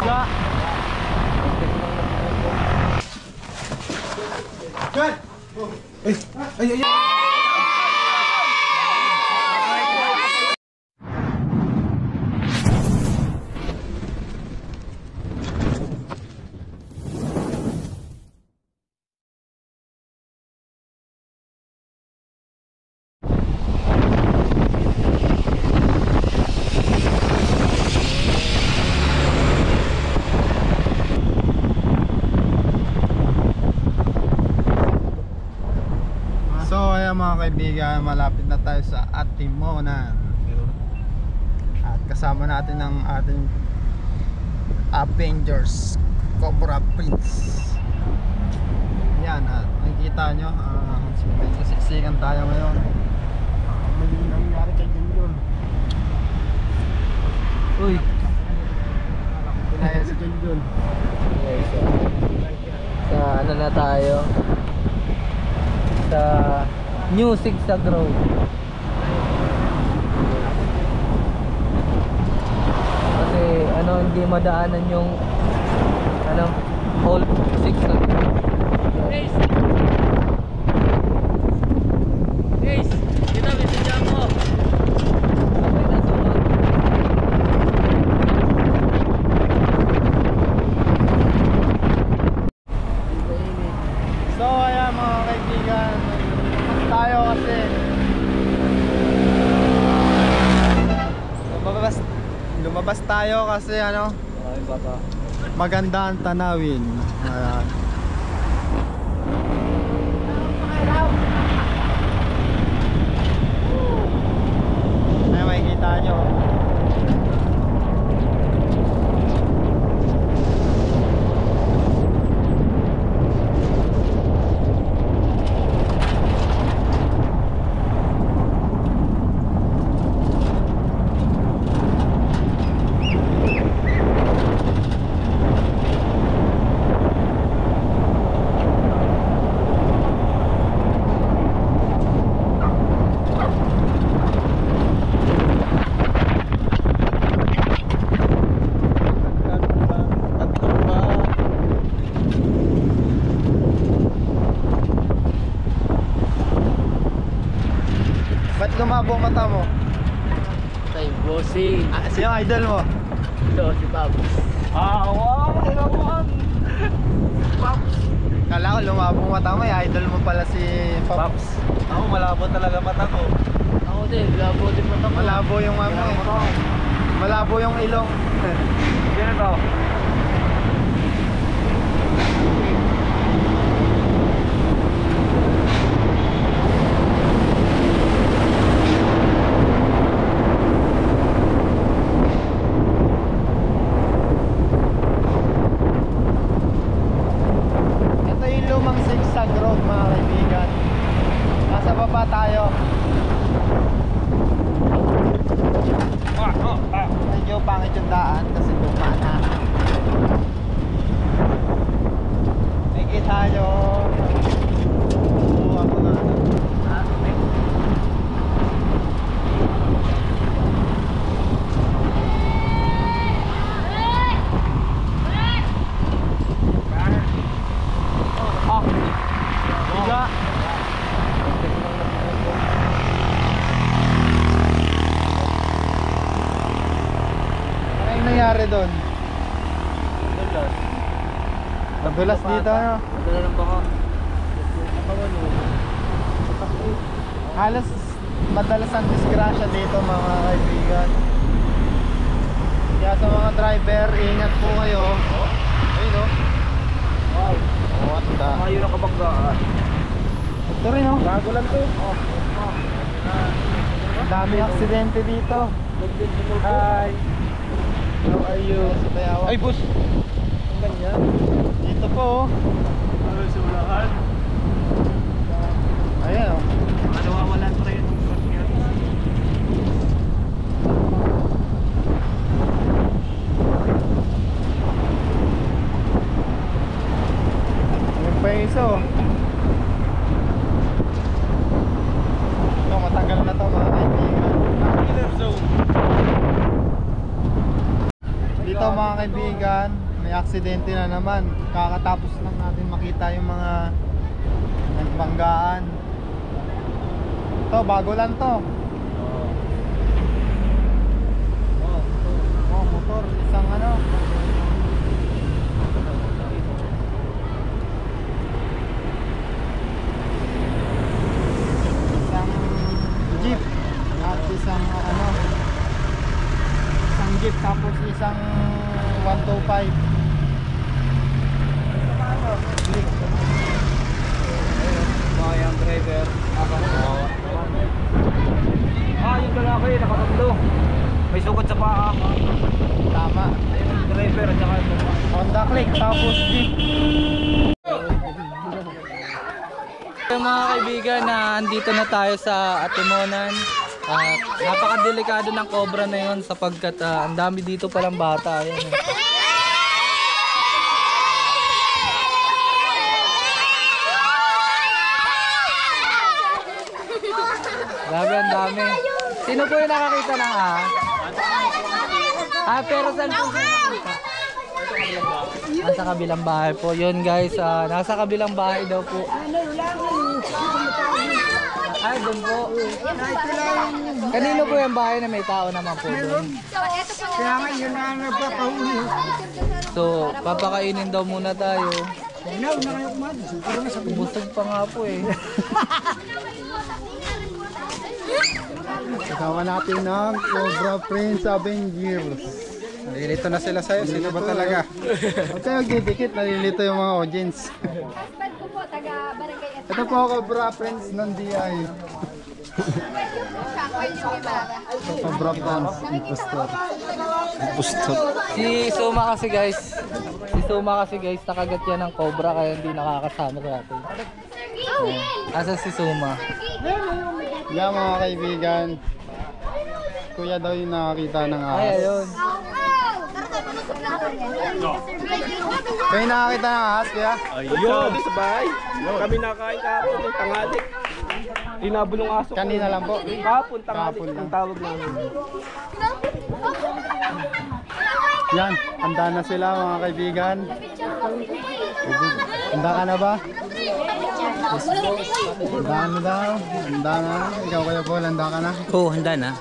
Biga. Good. Ay. Mga kaibigan, malapit na tayo sa Atimona at kasama natin ang ating Avengers Cobra Prince. Yan, at nakikita nyo, siksikan tayo ngayon. Mali nangyari kay Junjun. Uy, pinaya si Junjun. Sa ano na tayo, sa New Zigzag Road. Kasi ano, hindi madaanan yung ano, old zigzag. Ace, kita message mo. Okay na sunod. So ayan mga kaibigan, tayo kasi lumabas tayo kasi ano, maganda ang tanawin. Ayan. Ayan, makikita nyo. Ba't lumabo mata mo? Tay bossing. Sino ang idol mo? Ito si Pops. Wow! Kailangan! Pops! Kala ko lumabo mata mo, idol mo pala si Pops. Ako malabo talaga mata ko. Ako din, malabo din mata ko. Malabo yung ano eh. Malabo yung ilong. Ganito. Zigzag road mga kaibigan. Nasa baba tayo. Medyo pangit yung daan kasi luma na. Nakikita nyo. Ako na. Biga. Ano yung nangyari doon? Nadulas dito ano? Nadulas ng baka. Halos madalas ang disgrasya dito mga kaibigan. Kaya sa mga driver, ingat po kayo. Ayun o. Wow. What the? Ayaw na kabanggaan. Ito rin o. Bago lang to. Dami aksidente dito. Hi. How are you? Ay, boss. Ang ganyan. Dito po. Ano sa ulahan? Ayan o. Nawawalan pa rin yung truck niya. Yung peso. Ito, matagal na to mga kaibigan. Killer zone. Ito mga kaibigan, may aksidente na naman. Kakatapos lang natin makita yung mga nagbanggaan. Ito, bago lang to. Oh, motor, isang ano. Isang jeep at isang ano. Isang jeep tapos isang 125. Yung driver. Yung lalaki, nakatatlo. May sugat sa paa. Tama. Yung driver at saka yung Honda Click tapos jeep. mga kaibigan, na andito na tayo sa Atimonan. At napakadelikado ng cobra na yun sapagkat ang dami dito palang bata. Ayan. Grabe, ang dami. Sino po yung nakakita ng pero saan po siya nakakita? Nasa kabilang bahay po. Yun guys, nasa kabilang bahay daw po. Ay, doon po. Kanino po yung bahay na may tao naman po doon? So, papakainin daw muna tayo. Busog pa nga po eh. Kasama natin ng Cobra Prince Avengers. Nalilito na sila sa'yo. Sino ba talaga? Huwag kayo magdidikit. Nalilito yung mga audience. Husband ko po, taga Barangay at Ito po Cobra Prince ng DI. Shakwell yung Ibarra. Cobra Prince. Impostor. Si Suma kasi guys. Nakagat yan ng cobra kaya hindi nakakasama sa atin. Asa si Suma? Yan mga kaibigan. Kuya daw yung nakakita ng Ay, ahas. ayun. Kayo nakakita ng ahas kuya? Ayun, sa bahay. Kami nakain kahapon ng tanghali. Tinabol ng aso. Kanina lang po. Kahapon, tanghali. Kahapon lang. Ang tawag namin. Yan, handa na sila mga kaibigan. Handa ka na ba? Handa na daw. Handa na. Ikaw kaya po, handa ka na? Oo, handa na.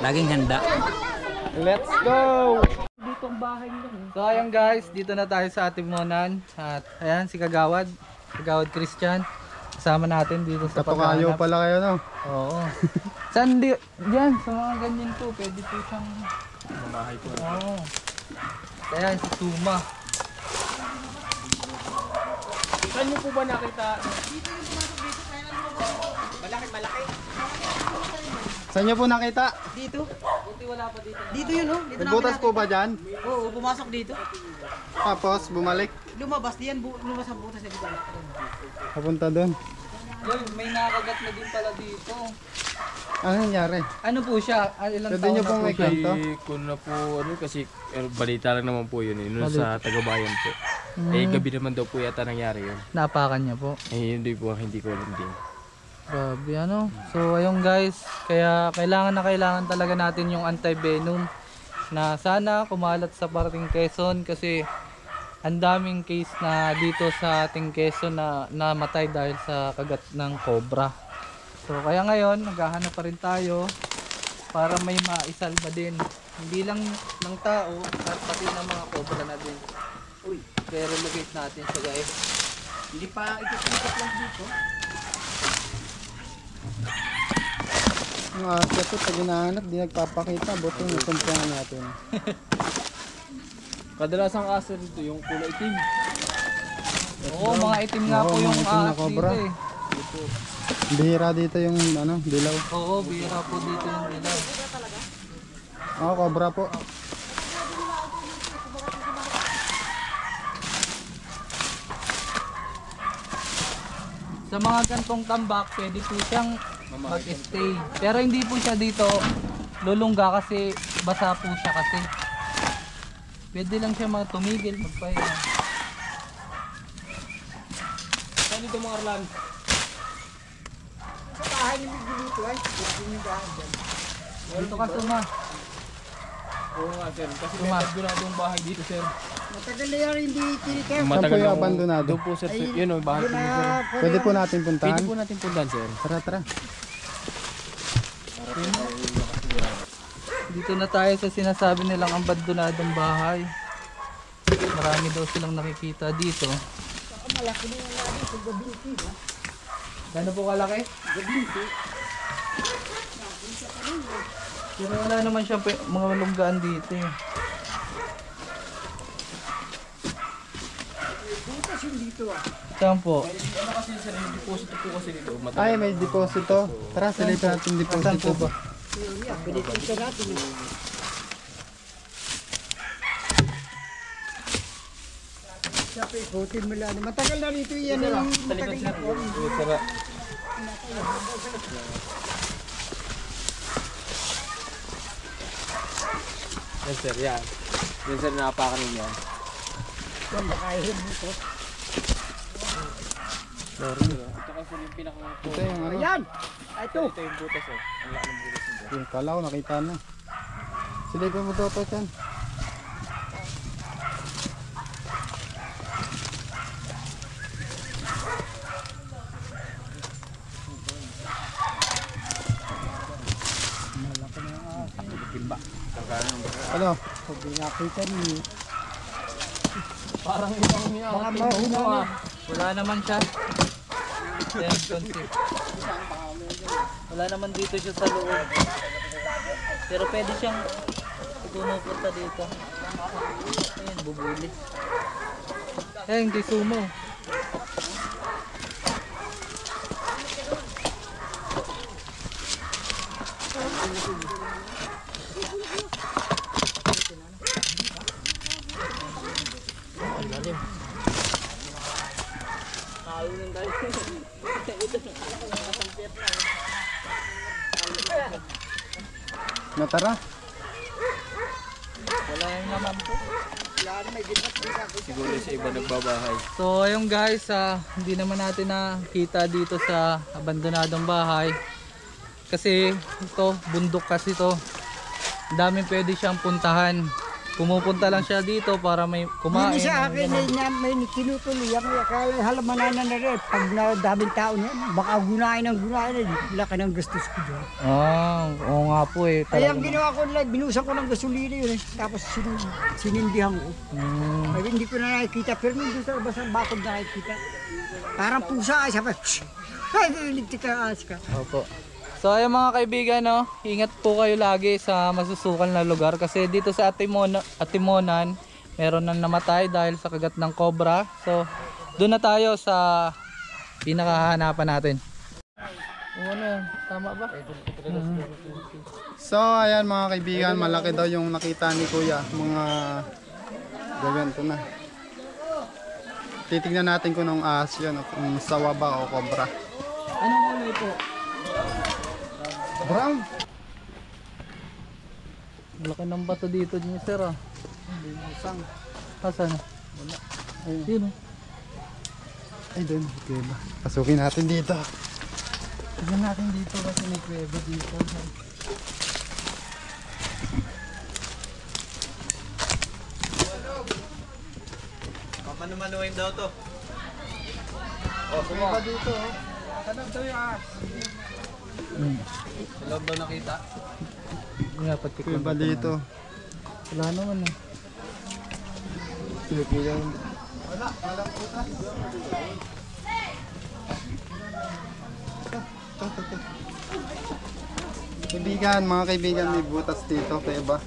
Laging handa. Let's go! So ayun guys, dito na tayo sa Atimonan. At ayan si Kagawad. Kagawad Christian. Kasama natin dito sa Katukayo paghahanap. pala kayo, no? Oo. Saan diyan sa mga ganyan po, pwede po siyang Mamahay po. Oo. Ayan si Suma. Saan niyo po ba nakita? Saan niyo po nakita? Dito. Dito yun, oh. Dito Nagbutas po ba dyan? Oo, pumasok dito. Tapos bumalik. Lumabas diyan, lumabas ang butas na dito. Papunta doon. Yun, may nakagat na din pala dito. Ano nangyari? Ano po siya? Ilang Pwede taon niyo na pong po siya? ikwento? Kung na po, kasi balita lang naman po yun eh. Nung sa Tagabayan po. Mm. Eh, gabi naman daw po yata nangyari yun. Napakan niya po. Eh, hindi po, hindi ko alam din. Grabe ano. So ayun guys, kaya kailangan talaga natin yung anti-venom na sana kumalat sa parting Quezon kasi ang daming case na dito sa ating Quezon na namatay dahil sa kagat ng cobra. So kaya ngayon, naghahanap pa rin tayo para may maisalba din. Hindi lang ng tao, at pati ng mga cobra na din. Uy, kaya relocate natin siya guys. Hindi pa ikot lang dito. Ang asya po, pag hinahanap, di nagpapakita. Buti nasumpungan natin. Kadalasang aso dito yung kulay itim. Oo, mga itim nga Oo, po mga yung itim na ahas cobra. dito eh. Bihira dito yung ano, dilaw. Oo, bihira po dito yung dilaw. Oo, cobra po. Sa mga gantong tambak, pwede po siyang mag-stay. Pero hindi po siya dito lulungga kasi basa po siya kasi. Pwede lang siya tumigil, magpahinga. Saan dito mga Arlan? Sa bahay ni Big dito ay. Dito yung daan dyan. Dito ka Suma. Oo nga sir, kasi Tuma. may abandonadong bahay dito sir. Matagal na yan hindi tinikip. Saan po yung abandonado? Doon po sir, yun o, bahay po sir. Pwede po natin puntahan? Pwede po natin puntahan sir. Tara, tara. Dito na tayo sa sinasabi nilang abandonadong bahay. Marami daw silang nakikita dito. Malaki na yung lagi sa gabinti. Gano'n po kalaki? Pero wala naman siya mga lunggaan dito eh. Butas yung dito ah. Saan po? Ano kasi sir, yung deposito po kasi dito. Ay, may deposito. Tara, silipin natin deposito ba? Yun yan, pinipinta natin. Siyempre, ikutin mo lang. Matagal na rito yan. Matagal na po. Sara. Yan sir, yan. Yan sir, nakapakan ninyo. Yan, makaihim dito. Sorry. Ito kasi yung pinaka... Ito yung ano. Ayan! Ito! Ito yung butas sir. Ang laki ng butas nito. Yung kala ko, nakita na. Silipin mo to yan. Ano? Pag nakita niyo, Parang ibang niya. baka mahuna na. Wala naman siya. Yan, concept. Wala naman dito siya sa loob. Pero pwede siyang pumupunta dito. Ayun, bubuli. Eh, hindi sumo. Na tara. Wala naman po. Siguro sa iba nagbabahay. So ayun guys, hindi naman natin nakita dito sa abandonadong bahay. Kasi ito, bundok kasi to. Ang daming pwede siyang puntahan. Pumupunta lang siya dito para may kumain. Hindi sa ng akin, ganun. may tinutuloy. Akala halamanan na rin. Pag na daming tao niya, baka gunain ng gunain. Laki ng gastos ko doon. Oo nga po eh. Kaya ang Talaga. ginawa ko nila, binusan ko ng gasolina yun eh. Tapos sinindihan ko. Mm, Ay, hindi ko na nakikita. Pero nung doon sa labas ng bakod nakikita. Parang pusa. Sabi, shhh! Ay, niligtik ka, aas ka. opo. So ayun mga kaibigan, no, ingat po kayo lagi sa masusukal na lugar kasi dito sa Atimonan meron nang namatay dahil sa kagat ng cobra. So doon na tayo sa pinakahanapan natin. Ano yan? Tama ba? So, ayan mga kaibigan, malaki daw yung nakita ni Kuya. Mga gaganto na. Titignan natin kung anong ahas yun, kung sawa ba o cobra. Anong kulay po? Brown! Malaki ng bato dito niyo sir ah. Isang. Asan? Ayun. Yun oh. Ay, doon. Kuweba. Pasukin natin dito. Tignan natin dito kasi may kuweba dito. Mamanumanuhin daw to. Kuweba dito. Hanap daw yung ahas. Sa loob daw nakita. Yun nga pagtikman. Kuweba dito. Wala naman ah. Wala. Walang puta. Kaibigan, mga kaibigan, may butas dito, kuweba.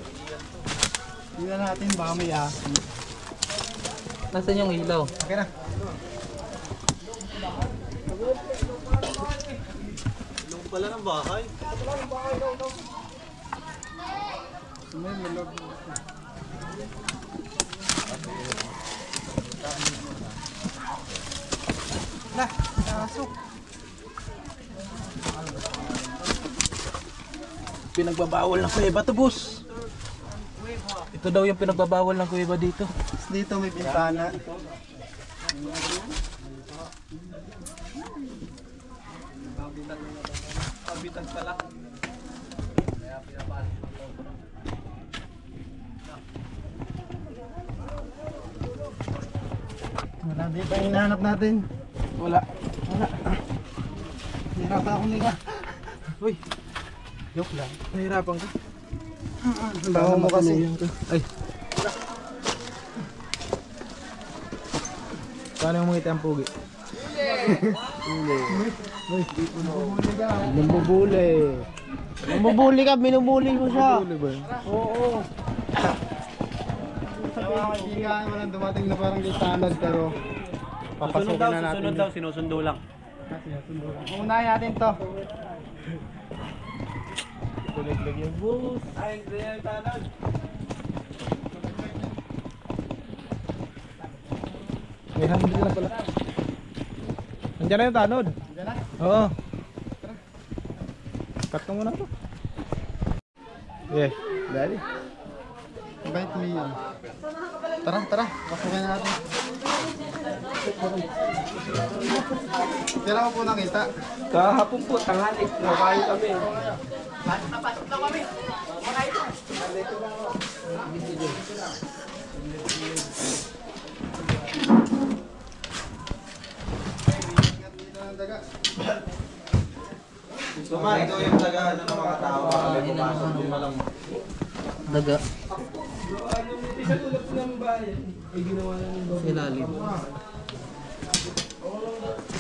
Tingnan natin baka may ahas. Nasaan yung ilaw? Okay na. Pala ng bahay. May malog. Lah, nasok. Pinagbabawal ng kuweba to, boss. Ito daw yung pinagbabawal ng kuweba dito. Dito may bintana. Kabitan pala. Nandito ang hinahanap natin. Wala. Hirapan ako nila. Uy. Joke lang. Nahirapan ka. Ang baho mo kasi. Ay. Paano mo ngiti ang pugi? Nambubuli. Nambubuli ka, binubuli mo siya. Buli ba? Oo. Sa mga kaibigan, walang dumating na parang standard pero papasukin na natin. Susunod daw, sinusundo lang. Unahin natin to. Tulig-lig yung bus. Ay, hindi yan tanod. May handle na pala. Nandiyan na yung tanod. Diyan na. Oo. Cut ka muna to. Yeah, dali. Bait mo yan. Tara, tara. Pasukin na natin. Kailan ko po nakita? Kahapon po, tanghali. Nakain kami. Ito yung taga ano ng mga tao. Daga. Isa tulad po ng bayan. Ay, ginawa na ng Sa ilalim.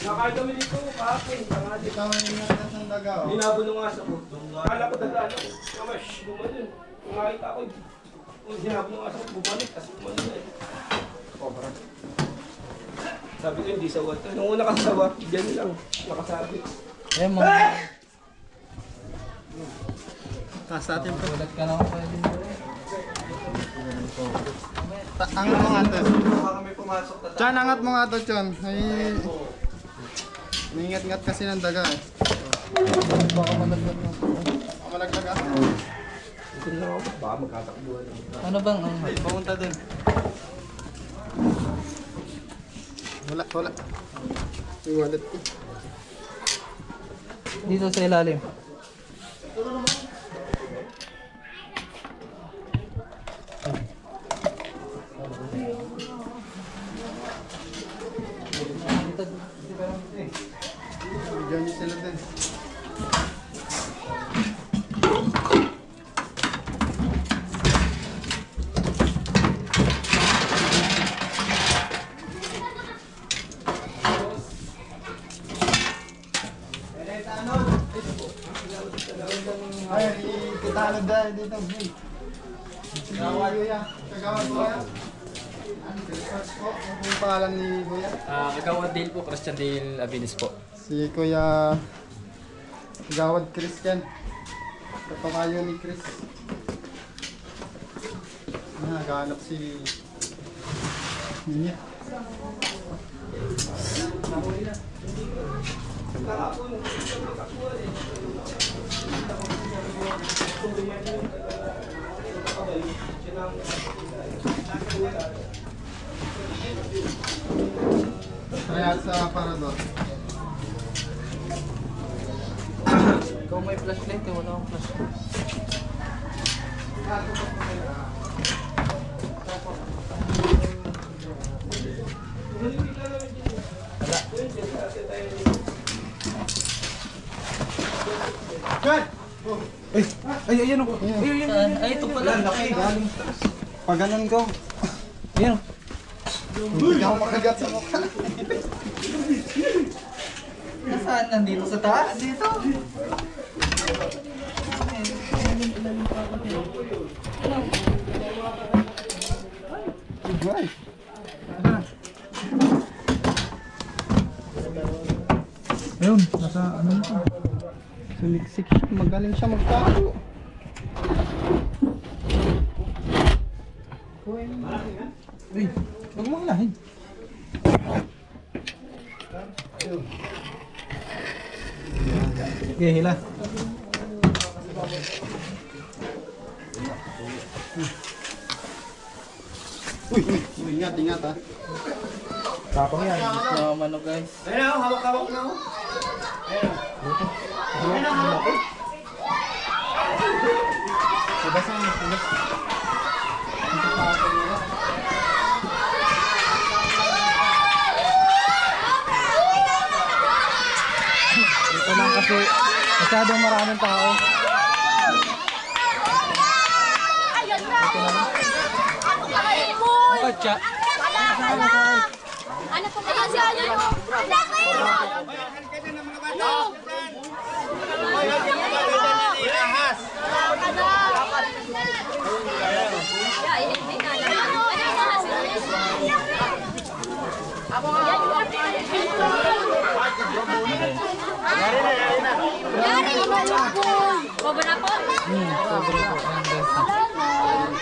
Nakain kami dito kahapon. Tanghali. Ikaw ang ingat ng daga. Linabo ng aso ko. Akala ko dadaan ako. Kamash, gumanon. Kumakita ako. Kung sinabo ng aso ko, bumalik. Tapos gumanon na eh. Cobra. Sabi ko hindi sawa to. Nung una kasawa, dyan lang. Nakasabi. Eh, mga Taas natin po. ulat ka naman pwede. Angat mo nga to. Chan, angat mo nga to, Chan. Ay, Ningat-ngat kasi ng daga eh. Baka malaglag mo. Malaglag ah. Ito na ako. Baka magkatakbuhan. Ano bang ang Papunta dun. Wala, wala. Yung wallet ko. dito sa ilalim? Diyan sila din. Ay, ikitalog dahil dito. Kagawad kuya. Kagawad kuya. Search po. Ano yung pangalan ni kuya? Kagawad Dale po, Christian Dale Avinis po. Si Kuya Gawad Christian. Kapakayo ni Chris. Naghanap si Ninya. Kaya sa parador. Ikaw may flashlight eh, wala akong flashlight. Good! Ay, ayan ako. Saan? Ay, ito pala. Pag ganun ko, Ayan. hindi ako makagat sa mukha. Nasaan? Nandito sa taas? Dito. Good. Ayun, nasa ano mo? Sumiksik siya, magaling siya magtago. Uy, huwag mo alahin. Okay, hila. Uy, ingat, ingat ha. Tapang yan. Ano guys? Ayun o, hawak-hawak na o. Diba sa mga Masyadong maraming tao. Ang katsa. Ano po kaya si ano yung...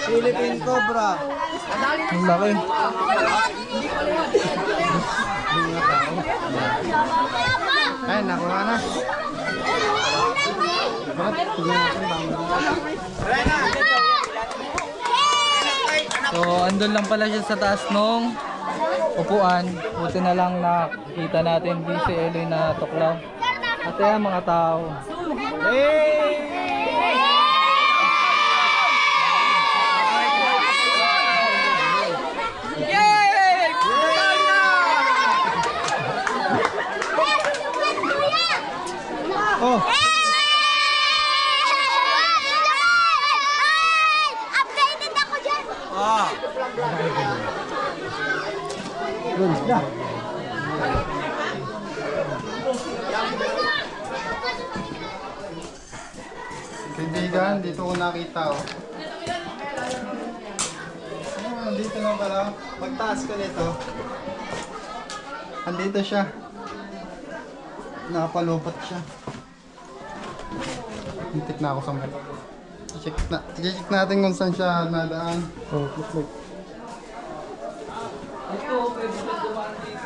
Philippine Cobra. Ang laki. Ay, nakuha na. So, andun lang pala siya sa taas nung upuan. Buti na lang nakita natin di si Eloy na tuklaw. At yan mga tao. Oh, Updated ako dyan! kaibigan, dito ko nakita oh. Andito na pala. Pagtaas ko nito. Andito siya. Nakapalupot siya. Hintik na ako sa mga. Check natin kung saan siya nadaan. Oh, look. Ito, pwede na dumaan dito.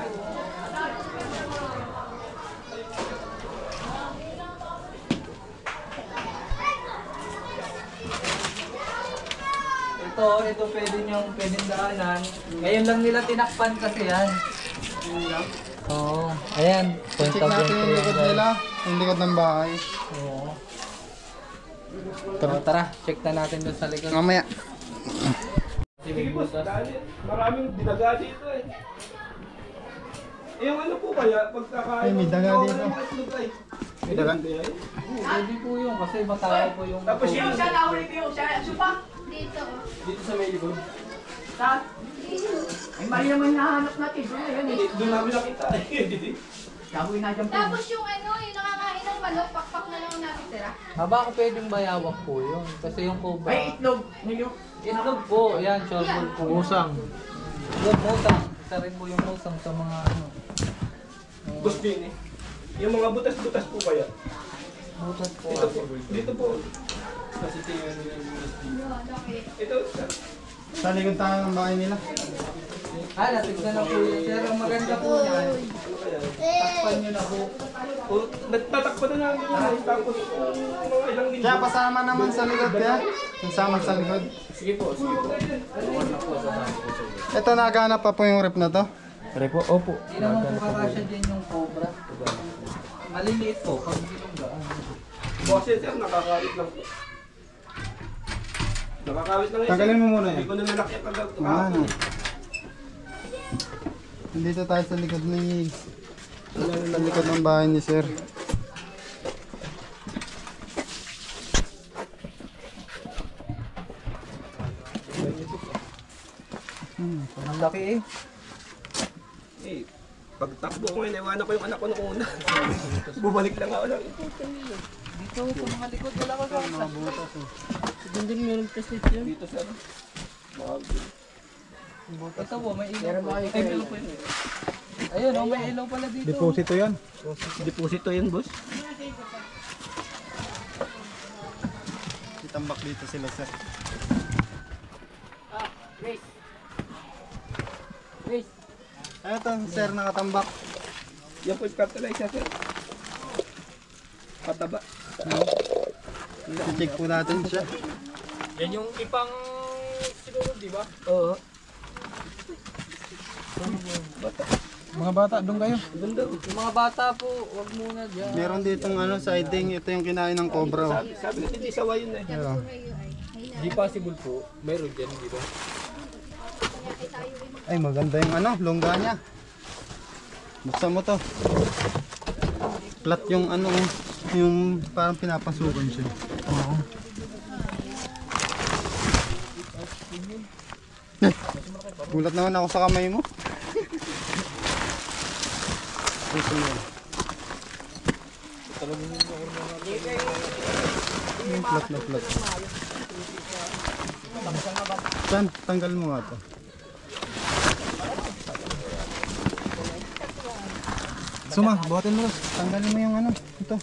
Ito pwedeng daanan. Ngayon lang nila tinakpan kasi yan. Oo. Ayan, point Check of natin yung entry. likod nila. Yung likod ng bahay. Oo. Tara, check na natin doon sa likod. Mamaya. Sige boss, dali. Maraming dinaga dito eh. Yung ano po kaya, pagkakain... Ay, may daga Oo, dito. mga itlog ay. May daga? Kaya yun. Pwede po yun kasi matao po yung... Tapos yung... Dito. Dito sa may likod. Ay, mali naman hinahanap natin. Doon na yan Doon namin nakita eh. Gagawin na dyan po. Tapos yung ano, yung nakakain ng manok, pakpak na lang ang natitira. Baka pwedeng bayawak po yun. Kasi yung cobra... Ay, itlog. Nilo. Itlog po, yan, shorbol po. Musang. Itlog, musang. Isa rin po yung musang sa mga ano. Boss din eh. Yung mga butas-butas po kaya. Butot po. Dito po. Dito po. Kasi tingnan nyo yung boss din. Ito. Sa likod tayo ng bahay nila. Natignan na po yun. Pero ang maganda po yan. Takpan nyo na po. O, nagtatakpan na namin yun. Tapos mga ilang linggo. Kaya pasama naman sa likod kaya. Kasama sa likod. Sige po, sige po. Ito naghanap pa po yung rep na to. Repo, opo. Hindi naman po kakasya dyan yung cobra. Maliliit po pag bilonggaan. Kasi sir, nakakawit lang po. Nakakawit lang yun. Tagalin mo muna Hindi yan. ko na nalakyan agad. Ano? Nandito tayo sa likod sa likod ng bahay ni sir. Ang laki eh. Eh, pagtakbo ko ngayon, iwanan ko yung anak ko nung una. Bumalik lang ako lang. Dito sa mga likod wala ka sa Mga butas oh. Dito sa ano. Ito po, may ilaw po. Ay, ilaw po yun. Ayun, oh, may ilaw pala dito. Deposito yan. Deposito yan, boss. Itambak dito sila sir. Eto sir nakatambak. Yan po yung fertilizer, sir. Pataba. I-check po natin siya. Yan yung ipang siguro, di ba? Oo. Mga bata, doon kayo. Ganda. Yung mga bata po, wag muna dyan. Meron ditong ano, siding. Ito yung kinain ng cobra. Oh. Sabi natin, di sawa yun eh. Ayun. Di possible po. Mayroon dyan, di ba? Ay, maganda yung ano, longga niya. Buksan mo to. Flat yung ano. Oh. Yung parang pinapasukan siya. Oo. Gulat naman ako sa kamay mo. Yung plat na plat. Saan? Tanggal mo nga to. Suma, buhatin mo. Tanggalin mo yung ano. Ito.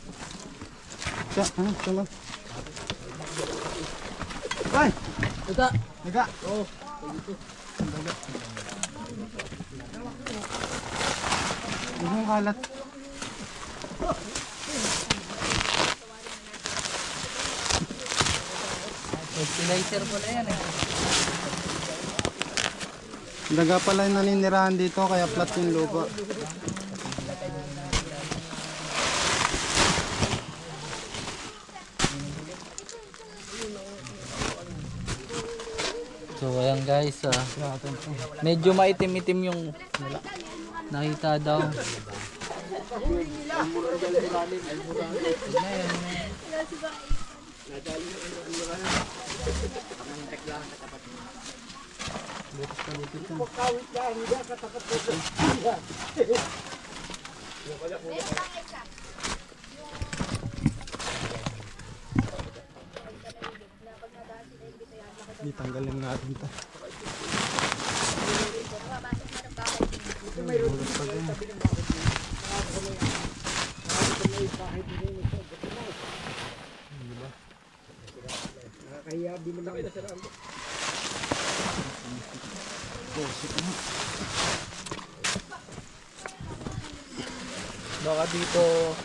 Suma. Ay! Ito. Naga! Oo. Huwag mong kalat. Fertilizer pala yan eh. Daga pala yung naninirahan dito kaya flat yung lupa. So ayan guys, medyo maitim-itim yung nakita daw. Tanggalin natin ito. Kaya di mo lang. Baka dito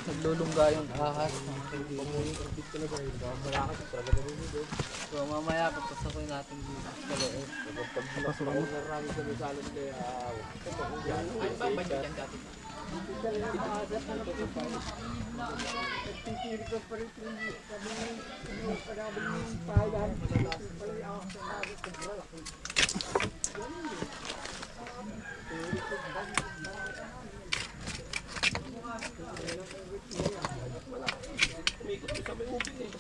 naglulungga yung ahas. So mamaya papasakoy natin dito sa loob. Umikot ko sa may ubin eh.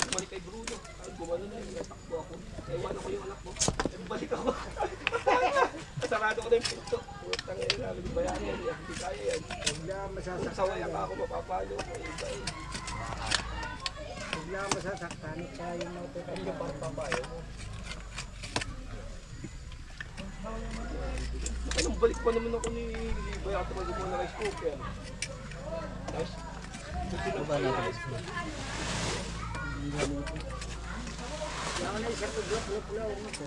Bumalik kay Bruno. Ay, gumano na yun. Natakbo ako. Ewan ko yung anak mo. Eh, balik ako. Sarado ko na yung pinto. Putang ina namin yung bayan yan. Hindi kaya yan. Kung sawaya ka ako mapapalo. Iba eh. Bigla masasaktan tayo na ito. Ano yung papayo mo? Anong balik pa naman ako ni Bayata mag-umuna na rice cooker. Guys, gusto lang pa yung rice cooker. Ako na isang tudlo, pula-pula ako mo ko.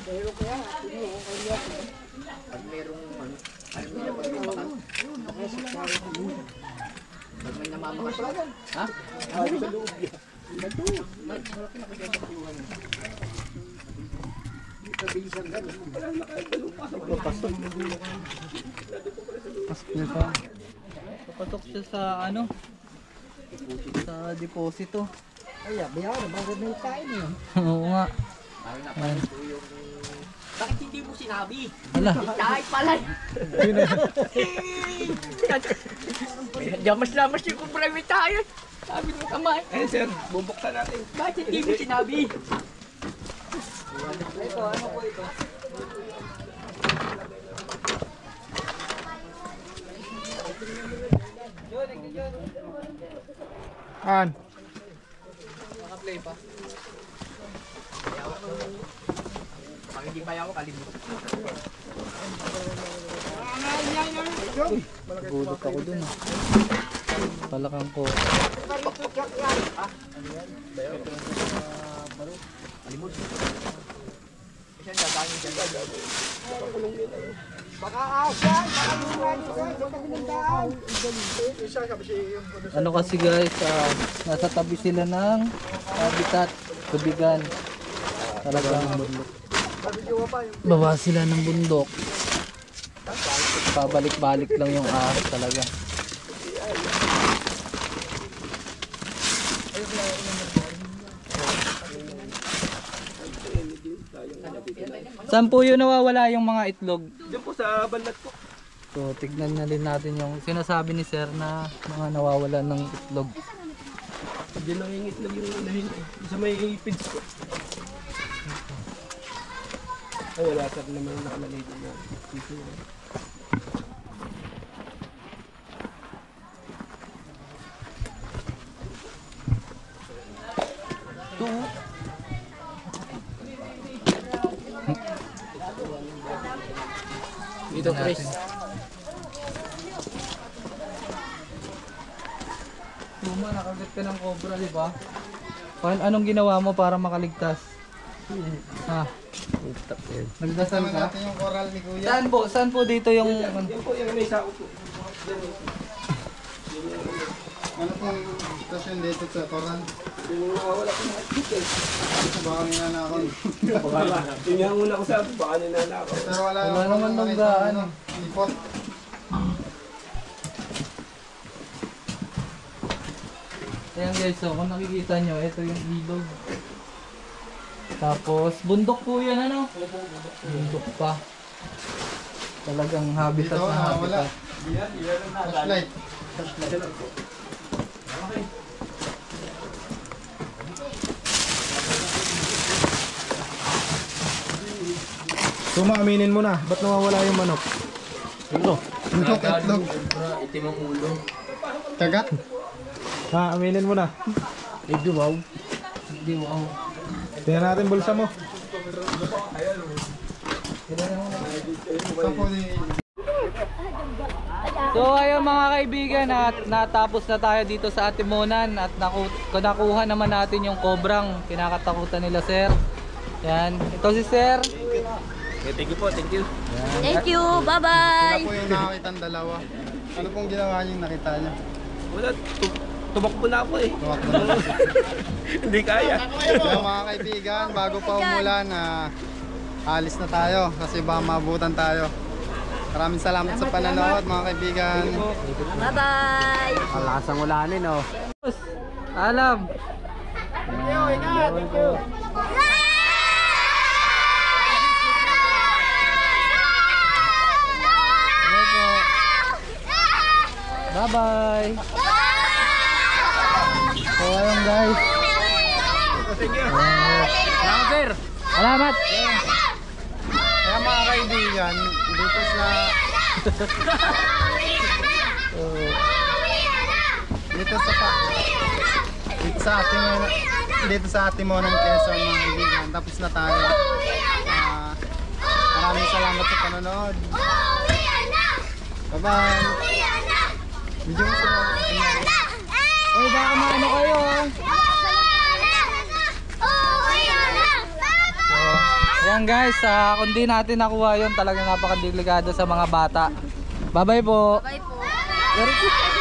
Pero kaya, hindi ako kaya. Pag merong ano, ano na pag may bakan. Kaya sa kaya ko yun. Pag may namamakas. Ha? Ay, sa loob yan. Ito. Malaki na kaya sa kiluhan. Ito bilisan ka. Pasok niya pa. Papatok siya sa ano? Sa deposito. Ay, bayaran. Bakit may kain yun? Oo nga. Ayan. Bakit hindi mo sinabi? Hala. Kahit pala. Damas-damas yung kumprami tayo. Sabi mo kamay. Eh sir, bubuksan natin. Bakit hindi mo sinabi? Ito, ano po ito? An? Naka-play pa. Pag hindi pa ako kalimutan. Gulot ako dun. Palakang ko. Kasi ang dadangin dyan. Baka asa, baka lumayan ko sa pagmundaan. Ano kasi guys, nasa tabi sila ng habitat, tubigan. Talagang baba sila ng bundok. Pabalik-balik lang yung ahas talaga. Saan po yun nawawala yung mga itlog? Diyan po sa banlat po. So tignan na din natin yung sinasabi ni sir na mga nawawala ng itlog. Diyan lang yung itlog yung unahin. Sa may feeds po. Ay wala sir naman nakalalito na. Dito. Dito Chris. Tuma, nakagat ka ng cobra, di ba? Anong ginawa mo para makaligtas? Ha? Nagdasal ka? natin yung coral ni Kuya. Saan po? Saan po dito yung... Yan po yung may sako po. Ano pong stasyon dito sa coral? Yung wala po mga itlog. Baka ninanakon. Tingnan muna ko sa baka ninanakaw. Pero wala naman nung daan. Ipot. Ayan guys, so kung nakikita nyo, ito yung ilog. Tapos, bundok po yan, ano? Bundok pa. Talagang habitat Dito, na wala. habitat. Flashlight. Tuma, aminin mo na. Ba't nawawala yung manok? Itlog. Itim ang ulo. Kagat. Ha, aminin mo na. Medyo wow. Hindi, wow. Tingnan natin bulsa mo. Saan po ni... So ayun mga kaibigan, at natapos na tayo dito sa Atimonan at nakuha naman natin yung kobrang kinakatakutan nila sir. Yan, ito si sir. Thank you po, thank you. Thank you. Sila Bye-bye. po yung nakakita ng dalawa. Ano pong ginawa niyo nakita niyo? Wala, tumakbo na ako eh. Tumakbo na. Hindi kaya. Kaya mga kaibigan, bago pa umulan, alis na tayo kasi baka maabutan tayo. Maraming salamat sa panonood mga kaibigan. Bye-bye. Alasang ulanin oh. Alam. Bye-bye. So ayun guys. Salamat sir! Salamat. Kaya mga kaibigan, dito sa dito sa Atimonan, Quezon mga kaibigan. Tapos na tayo. Maraming salamat sa panonood. Bye-bye. Video mo sila. Uy, baka maano kayo ah. Ayan guys, kung di natin nakuha yun, talagang napakadelikado sa mga bata. Bye bye po. Bye po. Very good.